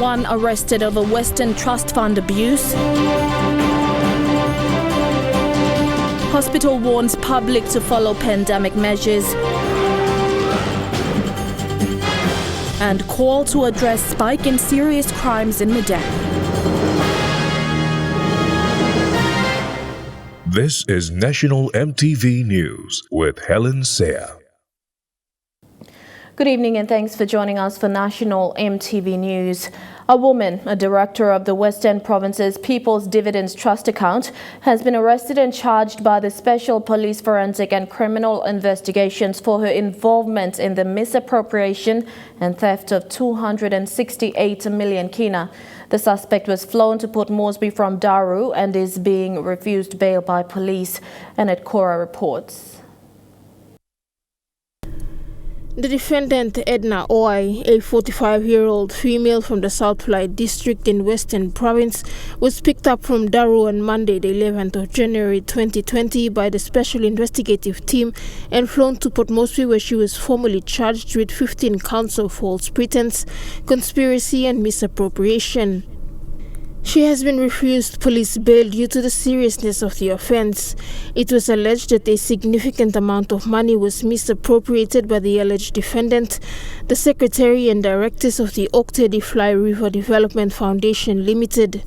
One arrested over Western Trust Fund abuse. Hospital warns public to follow pandemic measures. And call to address spike in serious crimes in Madang. This is National EMTV News with Helen Seah. Good evening and thanks for joining us for National EMTV News. A woman, a director of the Western Province's People's Dividends Trust account, has been arrested and charged by the Special Police Forensic and Criminal Investigations for her involvement in the misappropriation and theft of 268 million kina. The suspect was flown to Port Moresby from Daru and is being refused bail by police. Annette Cora reports. The defendant, Edna Oi, a 45-year-old female from the South Flight district in Western Province, was picked up from Daru on Monday, the 11th of January 2020 by the Special Investigative Team and flown to Port Moresby, where she was formally charged with 15 counts of false pretense, conspiracy and misappropriation. She has been refused police bail due to the seriousness of the offense. It was alleged that a significant amount of money was misappropriated by the alleged defendant, the secretary and directors of the Octedi Fly River Development Foundation Limited.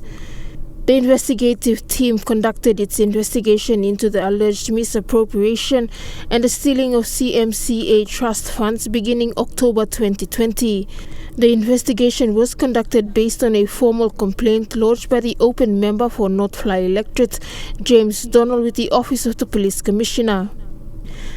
The investigative team conducted its investigation into the alleged misappropriation and the stealing of CMCA trust funds beginning October 2020. The investigation was conducted based on a formal complaint lodged by the open member for North Fly Electorate, James Donald, with the Office of the Police Commissioner.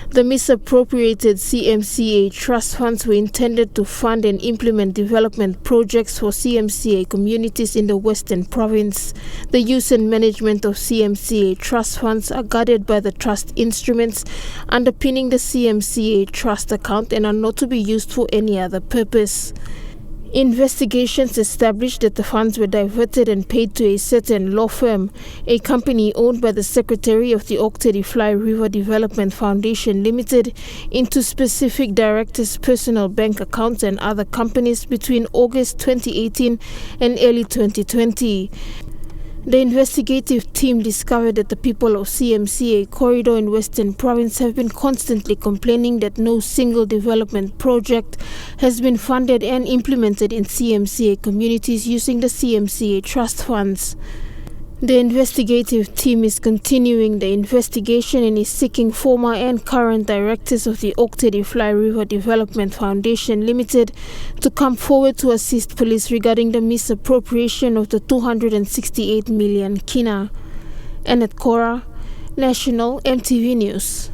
The misappropriated CMCA trust funds were intended to fund and implement development projects for CMCA communities in the Western Province. The use and management of CMCA trust funds are guarded by the trust instruments underpinning the CMCA trust account and are not to be used for any other purpose. Investigations established that the funds were diverted and paid to a certain law firm, a company owned by the Secretary of the Octedi Fly River Development Foundation Limited, into specific directors' personal bank accounts and other companies between August 2018 and early 2020. The investigative team discovered that the people of CMCA corridor in Western Province have been constantly complaining that no single development project has been funded and implemented in CMCA communities using the CMCA trust funds. The investigative team is continuing the investigation and is seeking former and current directors of the Octedi Fly River Development Foundation Limited to come forward to assist police regarding the misappropriation of the 268 million kina. Annette Cora, National EMTV News.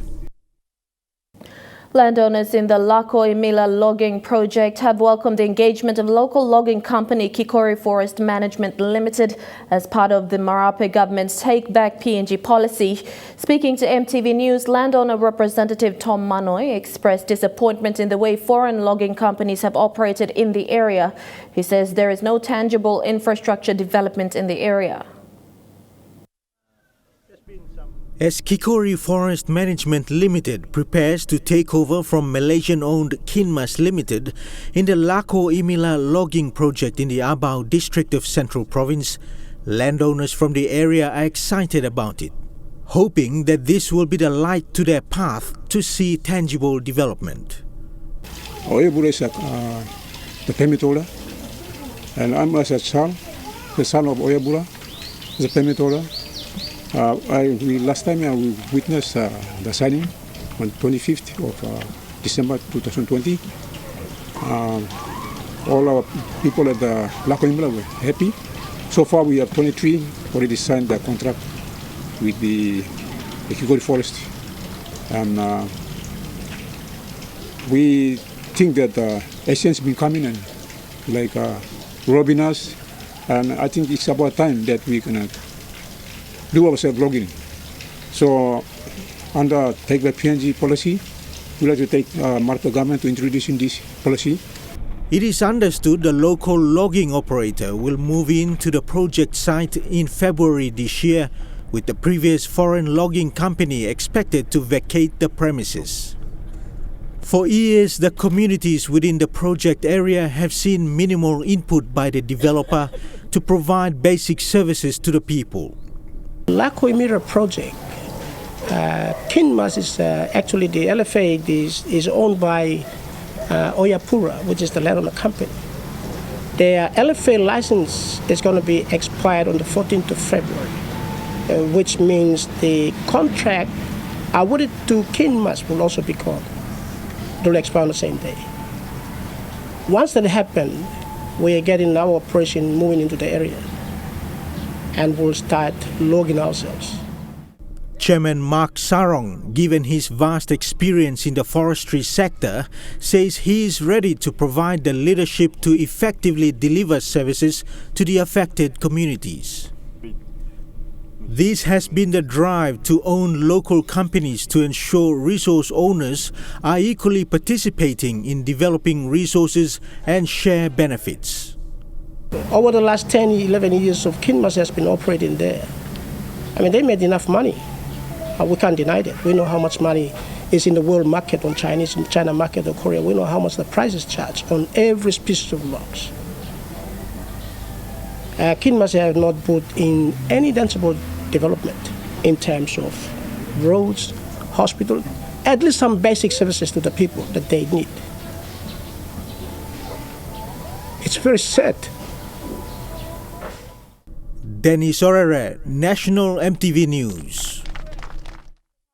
Landowners in the Lako Imila logging project have welcomed the engagement of local logging company Kikori Forest Management Limited as part of the Marape government's Take Back PNG policy. Speaking to MTV News, landowner representative Tom Manoy expressed disappointment in the way foreign logging companies have operated in the area. He says there is no tangible infrastructure development in the area. As Kikori Forest Management Limited prepares to take over from Malaysian-owned Kinmas Limited in the Lako Imila logging project in the Abau district of Central Province, landowners from the area are excited about it, hoping that this will be the light to their path to see tangible development. Oyebula is the permit holder, and I'm as a son, the son of Oyebula, the permit holder. Last time we witnessed the signing on 25th of December 2020. All our people at the Lako Imila were happy. So far we have 23 already signed the contract with the Kikori Forest. And we think that Asians been coming and like robbing us. And I think it's about time that we can do ourselves logging. So under Take Back PNG policy, we like to take Marape government to introducing this policy. It is understood the local logging operator will move into the project site in February this year, with the previous foreign logging company expected to vacate the premises. For years, the communities within the project area have seen minimal input by the developer to provide basic services to the people. Lako Imira project, Kinmas is actually the LFA is owned by Oyapura, which is the landowner company. Their LFA license is going to be expired on the 14th of February, which means the contract awarded to Kinmas will also be called. They will expire on the same day. Once that happens, we are getting our operation moving into the area and we'll start logging ourselves. Chairman Mark Sarong, given his vast experience in the forestry sector, says he is ready to provide the leadership to effectively deliver services to the affected communities. This has been the drive to own local companies to ensure resource owners are equally participating in developing resources and share benefits. Over the last 10, 11 years of Kinmas has been operating there. I mean, they made enough money. We can't deny that. We know how much money is in the world market on China market or Korea. We know how much the price is charged on every species of logs. Kinmas have not put in any danceable development in terms of roads, hospital, at least some basic services to the people that they need. It's very sad. Dennis Orere, National EMTV News.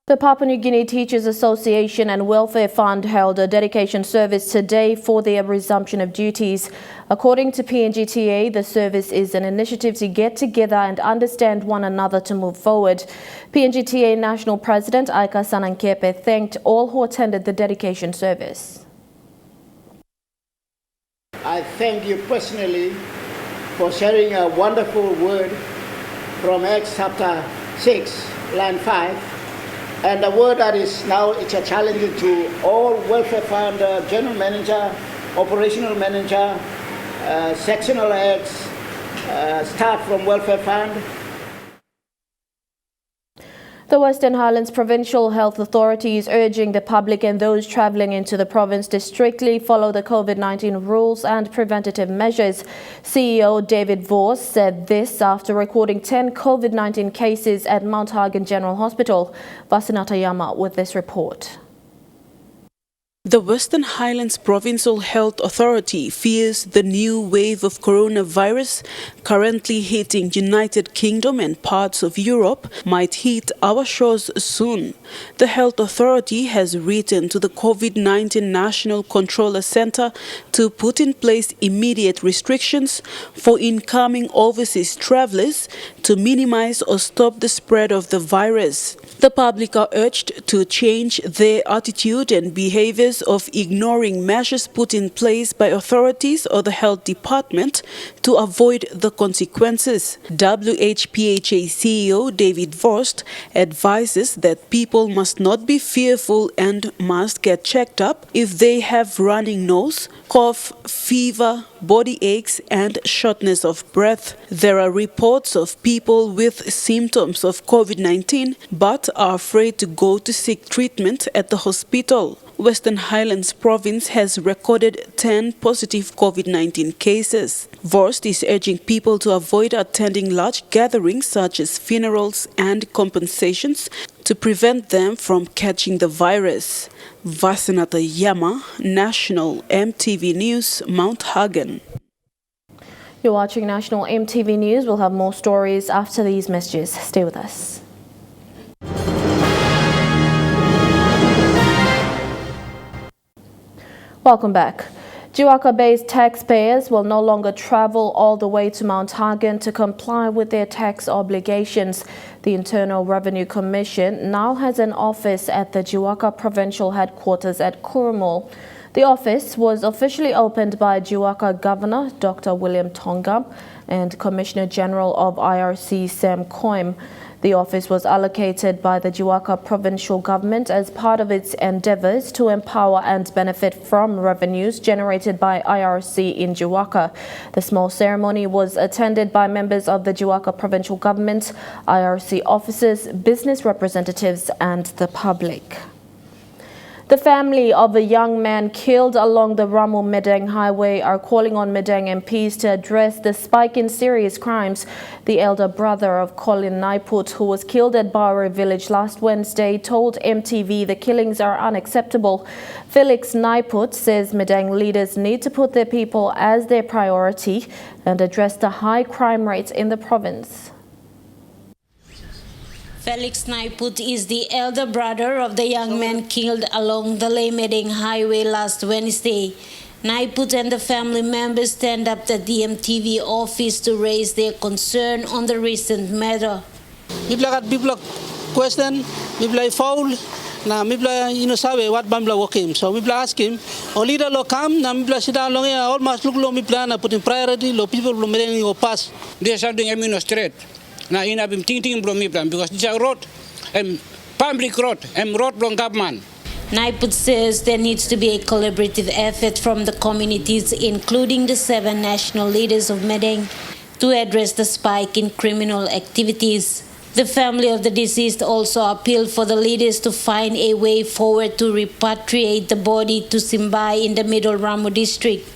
The Papua New Guinea Teachers Association and Welfare Fund held a dedication service today for their resumption of duties. According to PNGTA, the service is an initiative to get together and understand one another to move forward. PNGTA National President Aika Sanankepe thanked all who attended the dedication service. I thank you personally for sharing a wonderful word from Acts chapter 6, line 5. And the word that is now, it's a challenge to all welfare fund general manager, operational manager, sectional heads, staff from welfare fund. The Western Highlands Provincial Health Authority is urging the public and those travelling into the province to strictly follow the COVID-19 rules and preventative measures. CEO David Voss said this after recording 10 COVID-19 cases at Mount Hagen General Hospital. Vasinata Yama with this report. The Western Highlands Provincial Health Authority fears the new wave of coronavirus currently hitting United Kingdom and parts of Europe might hit our shores soon. The Health Authority has written to the COVID-19 National Controller Center to put in place immediate restrictions for incoming overseas travelers to minimize or stop the spread of the virus. The public are urged to change their attitude and behaviors of ignoring measures put in place by authorities or the health department to avoid the consequences. WHPHA CEO David Voss advises that people must not be fearful and must get checked up if they have running nose, cough, fever, body aches and shortness of breath. There are reports of people with symptoms of COVID-19 but are afraid to go to seek treatment at the hospital. Western Highlands Province has recorded 10 positive COVID-19 cases. Voss is urging people to avoid attending large gatherings such as funerals and compensations to prevent them from catching the virus. Vasinata Yama, National EMTV News, Mount Hagen. You're watching National EMTV News. We'll have more stories after these messages. Stay with us. Welcome back. Jiwaka-based taxpayers will no longer travel all the way to Mount Hagen to comply with their tax obligations. The Internal Revenue Commission now has an office at the Jiwaka Provincial Headquarters at Kurumul. The office was officially opened by Jiwaka Governor Dr. William Tonga and Commissioner General of IRC Sam Koim. The office was allocated by the Jiwaka provincial government as part of its endeavours to empower and benefit from revenues generated by IRC in Jiwaka. The small ceremony was attended by members of the Jiwaka provincial government, IRC officers, business representatives and the public. The family of a young man killed along the Ramu-Madang highway are calling on Madang MPs to address the spike in serious crimes. The elder brother of Colin Naiput, who was killed at Bawari village last Wednesday, told MTV the killings are unacceptable. Felix Naiput says Madang leaders need to put their people as their priority and address the high crime rates in the province. Felix Naiput is the elder brother of the young man killed along the Madang highway last Wednesday. Naiput and the family members stand up at the EMTV office to raise their concern on the recent matter. People question, people foul, na people sabe what bambla working. So people ask him, o leader lo come, na people sit down long almost look lo people na put in priority, lo people lo Madang go pass. There's something administrate. Na ina bim ting from me plan because this is a road, public road, road from government. Naiput says there needs to be a collaborative effort from the communities, including the 7 national leaders of Madang, to address the spike in criminal activities. The family of the deceased also appealed for the leaders to find a way forward to repatriate the body to Simbai in the Middle Ramu district.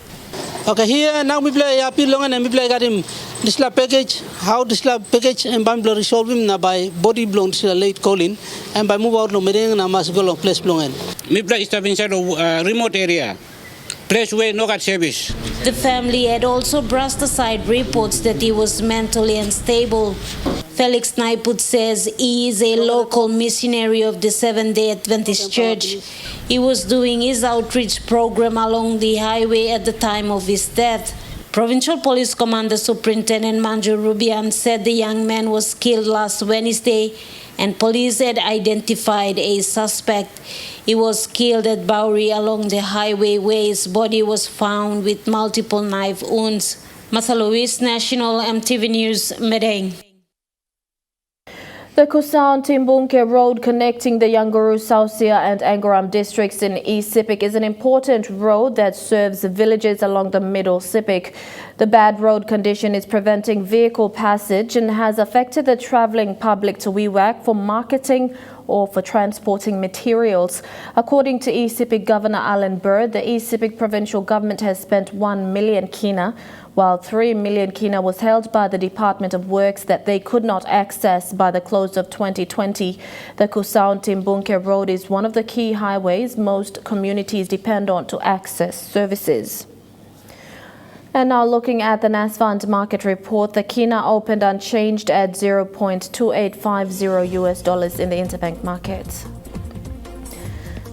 Okay, here now we play appeal long and we play got him this package, how this package and bambla resolve him na by body blown to late Colin and by move out no Madang na must go long place blown. Me play is inside a remote area, place where no got service. The family had also brushed aside reports that he was mentally unstable. Felix Naiput says he is a local missionary of the Seventh-day Adventist Church. He was doing his outreach program along the highway at the time of his death. Provincial Police Commander Superintendent Manju Rubian said the young man was killed last Wednesday and police had identified a suspect. He was killed at Bawari along the highway where his body was found with multiple knife wounds. Mathaluis, National EMTV News, Madang. The Kusao-Timbunke Road connecting the Yanguru, Sausia and Angaram districts in East Sepik is an important road that serves villages along the Middle Sepik. The bad road condition is preventing vehicle passage and has affected the travelling public to Wewak for marketing or for transporting materials. According to East Sepik Governor Alan Bird, the East Sepik provincial government has spent 1 million kina, while 3 million kina was held by the Department of Works that they could not access by the close of 2020. The Kusao-Timbunke Road is one of the key highways most communities depend on to access services. And now looking at the NASFund market report, the kina opened unchanged at $0.2850 US in the interbank market.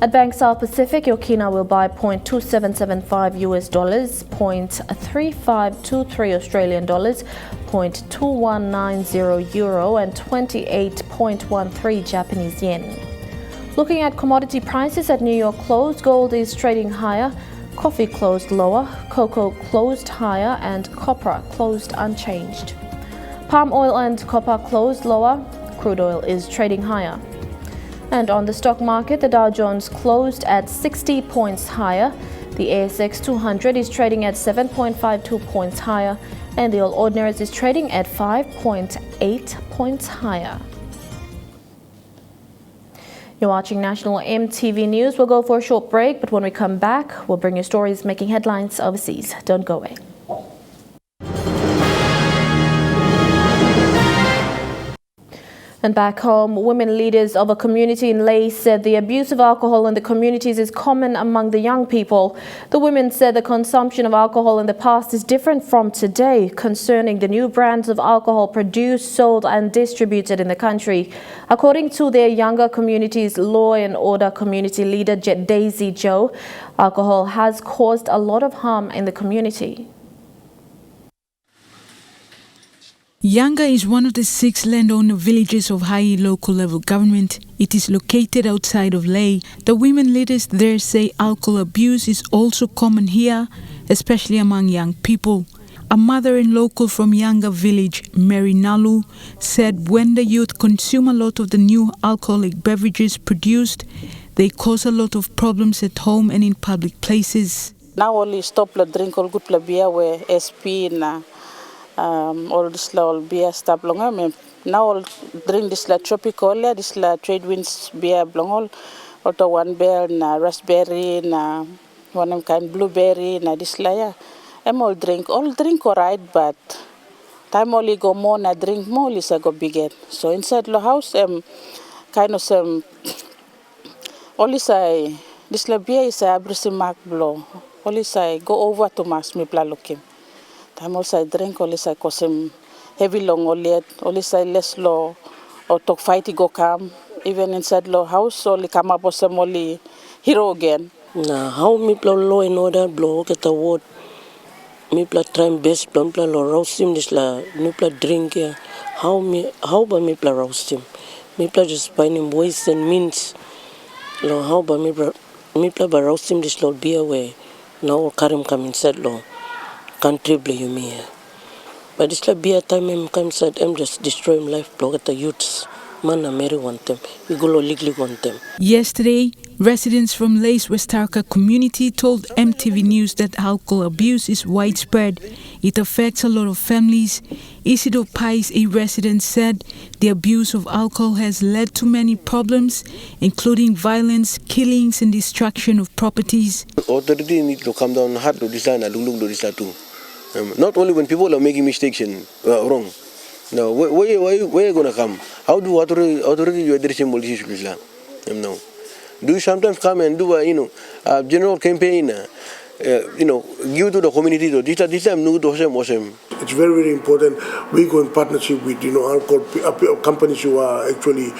At Bank South Pacific, your kina will buy $0.2775 US, $0.3523 Australian dollars, $0.2190 euro and 28.13 Japanese yen. Looking at commodity prices at New York close, gold is trading higher, coffee closed lower, cocoa closed higher and copper closed unchanged. Palm oil and copper closed lower, crude oil is trading higher. And on the stock market, the Dow Jones closed at 60 points higher. The ASX 200 is trading at 7.52 points higher, and the All Ordinaries is trading at 5.8 points higher. You're watching National EMTV News. We'll go for a short break, but when we come back, we'll bring you stories making headlines overseas. Don't go away. And back home, women leaders of a community in Lae said the abuse of alcohol in the communities is common among the young people. The women said the consumption of alcohol in the past is different from today concerning the new brands of alcohol produced, sold and distributed in the country. According to their younger community's law and order community leader, Daisy Joe, alcohol has caused a lot of harm in the community. Yanga is one of the 6 landowner villages of high local level government. It is located outside of Lae. The women leaders there say alcohol abuse is also common here, especially among young people. A mother and local from Yanga village, Mary Nalu, said when the youth consume a lot of the new alcoholic beverages produced, they cause a lot of problems at home and in public places. Now only stop the drink all good beer where SP na all this all beer stuff longer. Now all drink this la tropical, this la trade winds beer long all auto one bell na raspberry na one kind blueberry na this laya. All drink alright, but time only go more na drink more lisa go bigger. So inside the house kind of only say this la beer is a brisi mark blow. Only say go over to mass me pla looking. Time also drink only say cause heavy long only say less low or talk fight go come. Even inside the house only come up with some only hero again. Now how me pla law and order blow get the word. Me pla try best plan pla lo roast him this la me pla drink here. How about me pla roast him? Me pla just find him ways and means. Lo how about me pla ba roast him this lo beer way. Now Karim come inside lo country blue you me. But this la beer time him come inside just destroy him life blow get the youths. Man Mary want them. We go legally want them. Yesterday, residents from Lay's West Arca community told MTV News that alcohol abuse is widespread. It affects a lot of families. Isidore Pais, a resident, said the abuse of alcohol has led to many problems, including violence, killings, and destruction of properties. Authority need to come down hard to this and look to this too. Not only when people are making mistakes and wrong. Now, where you gonna come? How do authority you addressing all these issues? No. Do you sometimes come and do a general campaign? Give to the community. This time, no to him. It's very, very important. We go in partnership with alcohol companies who are actually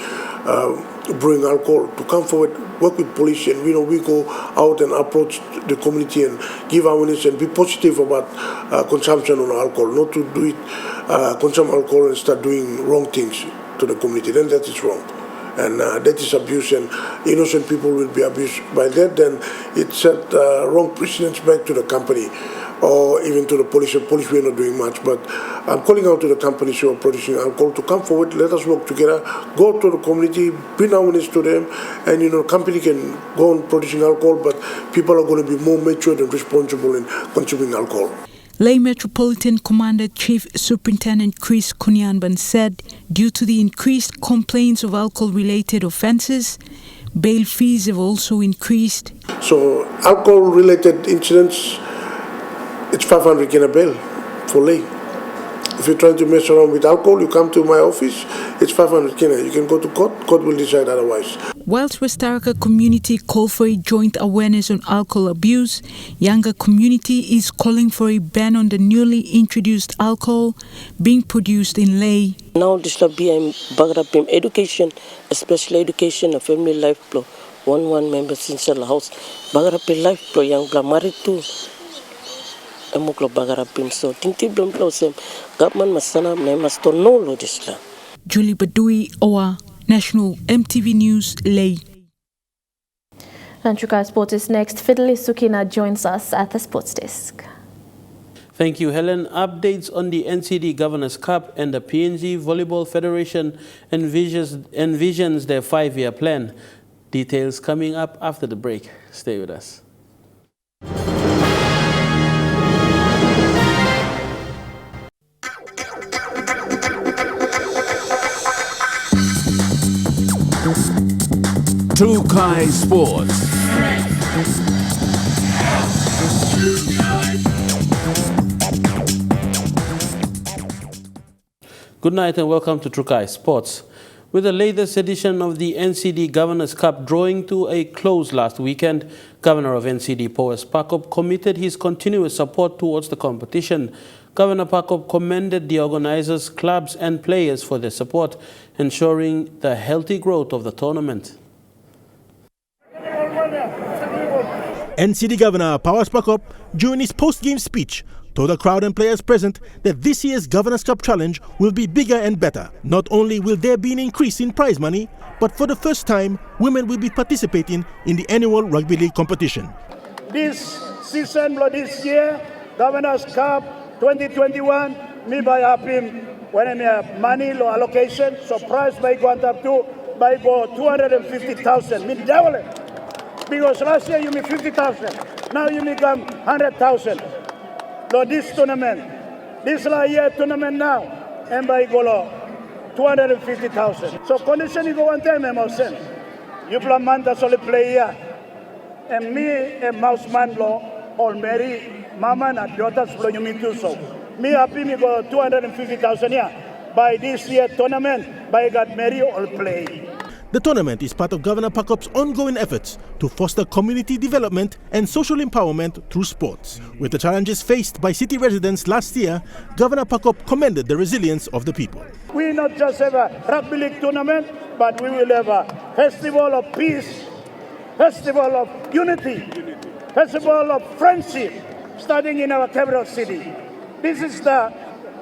brewing alcohol to come forward, work with police, and we go out and approach the community and give awareness and be positive about consumption of alcohol, not to do it, consume alcohol and start doing wrong things to the community. Then that is wrong. And that is abuse, and innocent people will be abused by that. Then it set wrong precedents back to the company or even to the police. The police, we are not doing much, but I'm calling out to the companies who are producing alcohol to come forward, let us work together, go to the community, bring awareness to them, and the company can go on producing alcohol, but people are going to be more mature and responsible in consuming alcohol. Lay Metropolitan Commander Chief Superintendent Chris Kunyanban said due to the increased complaints of alcohol-related offences, bail fees have also increased. So alcohol-related incidents, it's 500 kina bail for lay. If you're trying to mess around with alcohol, you come to my office, it's 500 kina. You can go to court will decide otherwise. Whilst West Arca community call for a joint awareness on alcohol abuse, younger community is calling for a ban on the newly introduced alcohol being produced in Lay. Now this will be Bagrapim education, especially education of family life flow. One members inside the house. Bagrapim life flow young bla married to Emoklo Bagrapim. So Tinti Blum Blossom government must know this. Julie Badui Owa, National MTV News, Lay. And Trukai Sports is next. Fiddly Sukina joins us at the sports desk. Thank you, Helen. Updates on the NCD Governors Cup and the PNG Volleyball Federation envisions their 5-year plan. Details coming up after the break. Stay with us. Trukai Sports. Good night and welcome to Trukai Sports. With the latest edition of the NCD Governors Cup drawing to a close last weekend, Governor of NCD Powes Pakop committed his continuous support towards the competition. Governor Pakop commended the organizers, clubs and players for their support, ensuring the healthy growth of the tournament. NCD Governor Powes Pakop, during his post-game speech, told the crowd and players present that this year's Governors Cup Challenge will be bigger and better. Not only will there be an increase in prize money, but for the first time, women will be participating in the annual Rugby League competition. This season, this year, Governors Cup 2021, me by Apim, when I have money low allocation, so prize by go up to by go 250,000, me double it. Because last year you made 50,000, now you become 100,000. So this tournament, this last year tournament now, and by go 250,000. So condition you go one time, I'm saying. You Manta Soli player. And me, a mouse man law, or Mary, Mama, and daughters, you mean to so. Me happy me go 250,000 here. By this year tournament, by God Mary all play. The tournament is part of Governor Pakop's ongoing efforts to foster community development and social empowerment through sports. With the challenges faced by city residents last year, Governor Pakop commended the resilience of the people. We not just have a rugby league tournament, but we will have a festival of peace, festival of unity, festival of friendship, starting in our capital city. This is the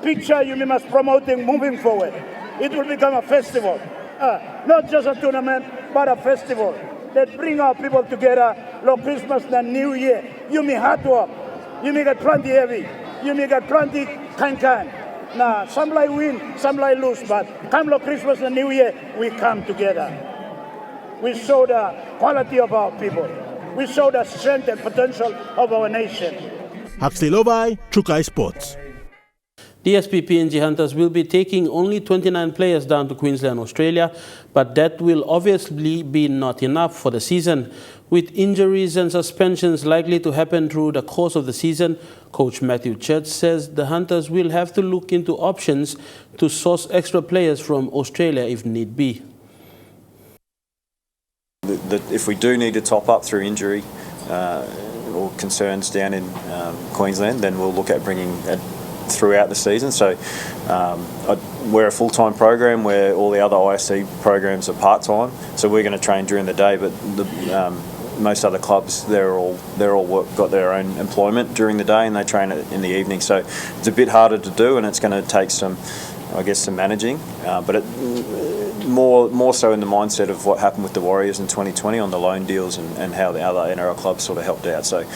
picture you must promoting moving forward. It will become a festival. Not just a tournament, but a festival that bring our people together, like Christmas and New Year. You may hard work, you may get plenty heavy, you may get plenty kind. Now, some like win, some like lose, but come like Christmas and New Year, we come together. We show the quality of our people. We show the strength and potential of our nation. Huxley Lobai, Trukai Sports. DSP PNG Hunters will be taking only 29 players down to Queensland, Australia, but that will obviously be not enough for the season. With injuries and suspensions likely to happen through the course of the season, Coach Matthew Church says the Hunters will have to look into options to source extra players from Australia if need be. If we do need to top up through injury or concerns down in Queensland, then we'll look at bringing throughout the season. So we're a full-time program where all the other ISC programs are part-time, so we're going to train during the day, but most other clubs they're all got their own employment during the day and they train in the evening, so it's a bit harder to do and it's going to take some managing, but more so in the mindset of what happened with the Warriors in 2020 on the loan deals and how the other NRL clubs sort of helped out. So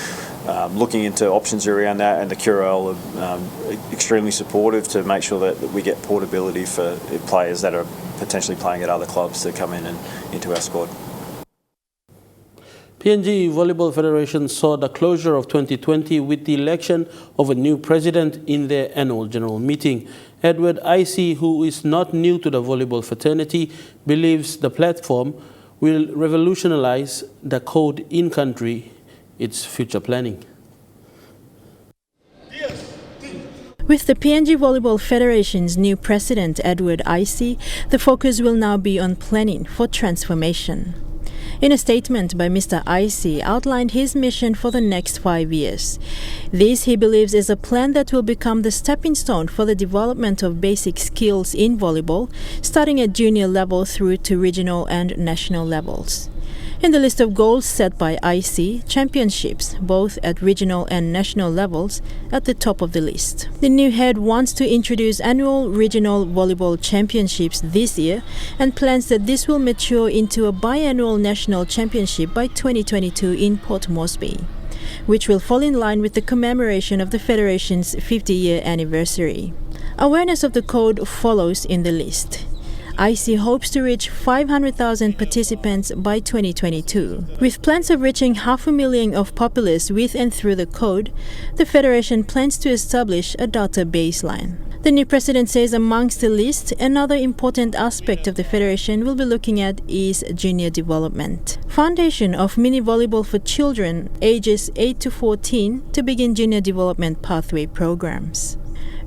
looking into options around that, and the QRL are extremely supportive to make sure that we get portability for players that are potentially playing at other clubs to come in and into our squad. PNG Volleyball Federation saw the closure of 2020 with the election of a new president in their annual general meeting. Edward Icy, who is not new to the volleyball fraternity, believes the platform will revolutionize the code in country, its future planning. With the PNG Volleyball Federation's new president, Edward Icy, the focus will now be on planning for transformation. In a statement by Mr. Icy outlined his mission for the next 5 years. This, he believes, is a plan that will become the stepping stone for the development of basic skills in volleyball, starting at junior level through to regional and national levels. In the list of goals set by IC, championships, both at regional and national levels, at the top of the list. The new head wants to introduce annual regional volleyball championships this year and plans that this will mature into a biannual national championship by 2022 in Port Moresby, which will fall in line with the commemoration of the Federation's 50-year anniversary. Awareness of the code follows in the list. IC hopes to reach 500,000 participants by 2022. With plans of reaching 500,000 of populace with and through the code, the Federation plans to establish a data baseline. The new president says amongst the list, another important aspect of the Federation will be looking at is junior development. Foundation of mini volleyball for children ages 8 to 14 to begin junior development pathway programs.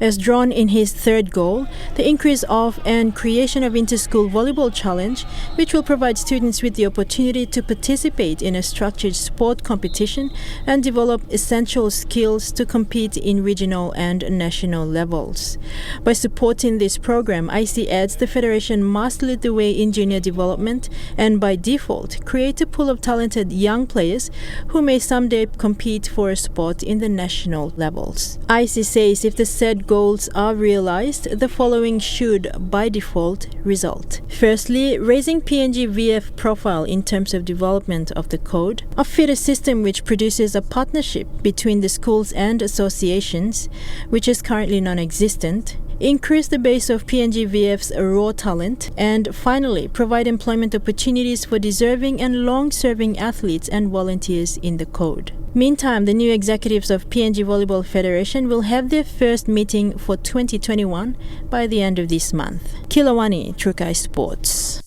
As drawn in his third goal, the increase of and creation of inter-school volleyball challenge, which will provide students with the opportunity to participate in a structured sport competition and develop essential skills to compete in regional and national levels. By supporting this program, IC adds the Federation must lead the way in junior development and by default create a pool of talented young players who may someday compete for a spot in the national levels. IC says if the said goals are realized, the following should, by default, result. Firstly, raising PNG VF profile in terms of development of the code, a fitter system which produces a partnership between the schools and associations, which is currently non-existent, increase the base of PNG VF's raw talent, and finally, provide employment opportunities for deserving and long-serving athletes and volunteers in the code. Meantime, the new executives of PNG Volleyball Federation will have their first meeting for 2021 by the end of this month. Kilawani, Trukai Sports.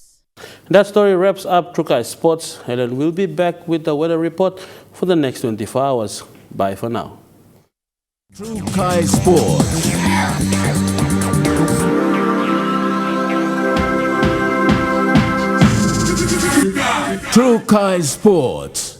That story wraps up Trukai Sports. Helen will be back with the weather report for the next 24 hours. Bye for now. Trukai Sports. Trukai Sports.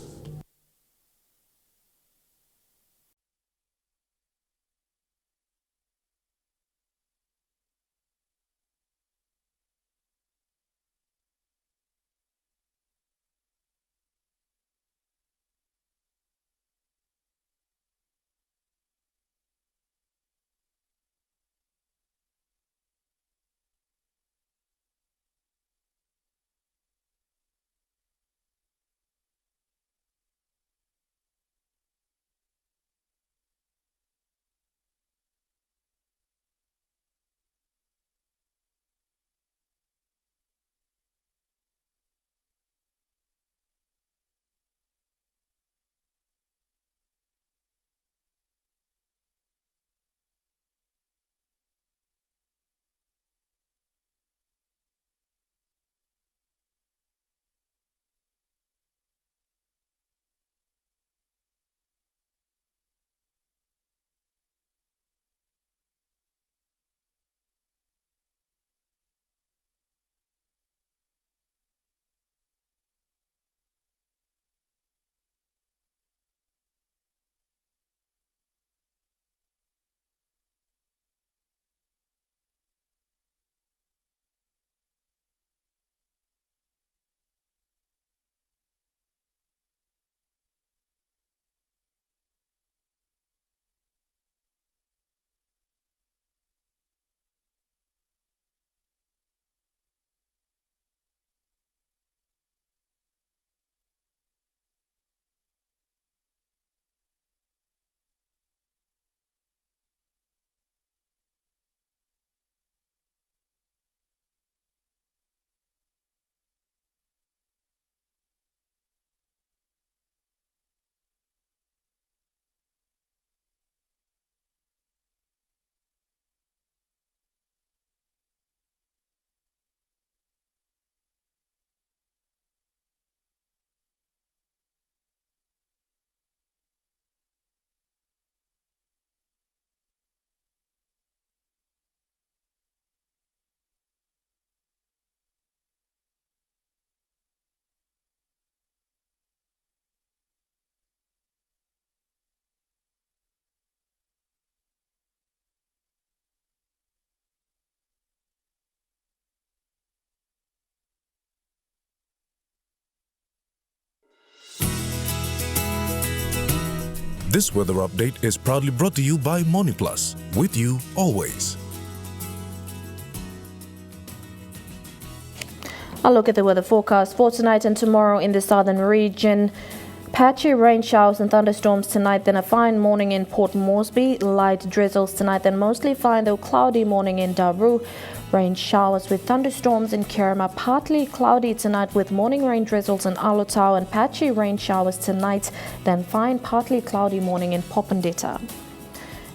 This weather update is proudly brought to you by Moniplus, with you always. I'll look at the weather forecast for tonight and tomorrow in the southern region. Patchy rain showers and thunderstorms tonight, then a fine morning in Port Moresby. Light drizzles tonight, then mostly fine though cloudy morning in Daru. Rain showers with thunderstorms in Kerema. Partly cloudy tonight with morning rain drizzles in Alotau and patchy rain showers tonight, then fine partly cloudy morning in Popondetta.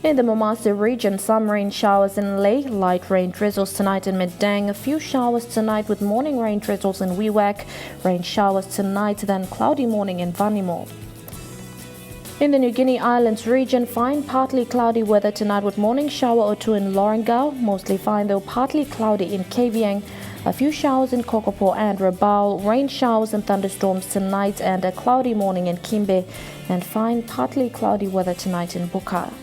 In the Momase region, some rain showers in Leh, light rain drizzles tonight in Madang, a few showers tonight with morning rain drizzles in Wewak, rain showers tonight, then cloudy morning in Vanimo. In the New Guinea Islands region, fine partly cloudy weather tonight with morning shower or two in Lorengau, mostly fine though partly cloudy in Kavieng, a few showers in Kokopo and Rabaul, rain showers and thunderstorms tonight and a cloudy morning in Kimbe, and fine partly cloudy weather tonight in Buka.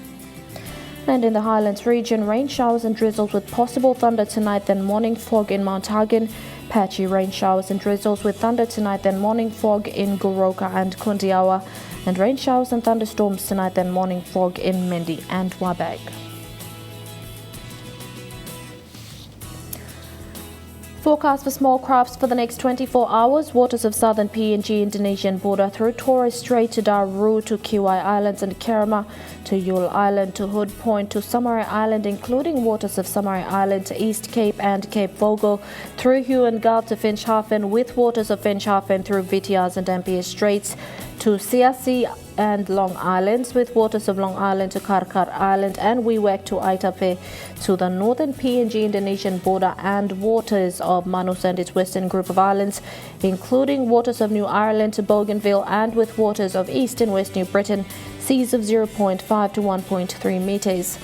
And in the Highlands region, rain showers and drizzles with possible thunder tonight, then morning fog in Mount Hagen, patchy rain showers and drizzles with thunder tonight, then morning fog in Goroka and Kundiawa, and rain showers and thunderstorms tonight, then morning fog in Mendi and Wabag. Forecast for small crafts for the next 24 hours. Waters of southern PNG Indonesian border through Torres Strait to Daru to Kiwai Islands and Kerema to Yule Island to Hood Point to Samari Island, including waters of Samari Island to East Cape and Cape Vogel through Huon Gulf to Finschhafen with waters of Finschhafen through Vitiaz and Dampier Straits to Siasi and Long Islands, with waters of Long Island to Karkar Island and Wewak to Aitape to the northern PNG Indonesian border, and waters of Manus and its western group of islands, including waters of New Ireland to Bougainville, and with waters of East and West New Britain, seas of 0.5 to 1.3 meters.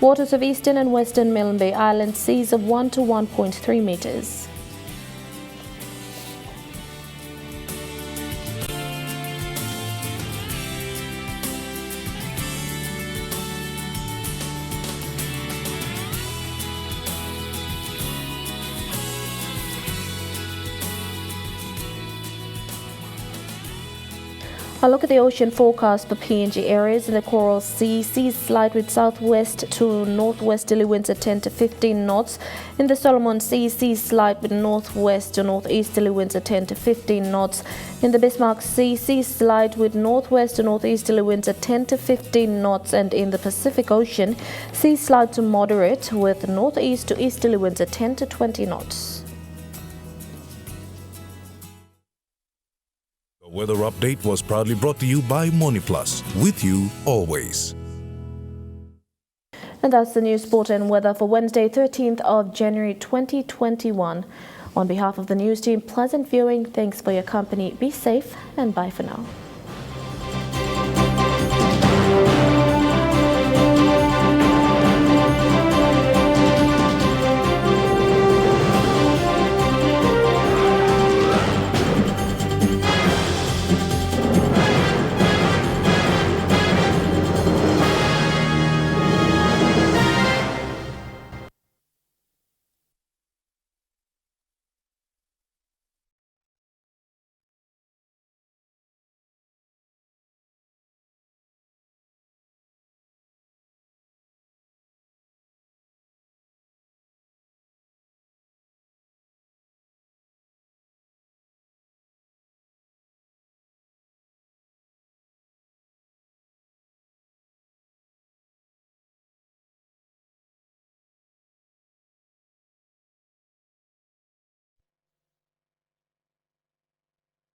Waters of Eastern and Western Milne Bay Islands, seas of 1 to 1.3 meters. A look at the ocean forecast for PNG areas. In the Coral Sea, seas slight with southwest to northwesterly winds at 10 to 15 knots. In the Solomon Sea, seas slight with northwest to northeasterly winds at 10 to 15 knots. In the Bismarck Sea, seas slight with northwest to northeasterly winds at 10 to 15 knots. And in the Pacific Ocean, seas slight to moderate with northeast to easterly winds at 10 to 20 knots. The weather update was proudly brought to you by MoneyPlus, with you always. And that's the news, sport and weather for Wednesday, 13th of January 2021. On behalf of the news team, pleasant viewing. Thanks for your company. Be safe and bye for now.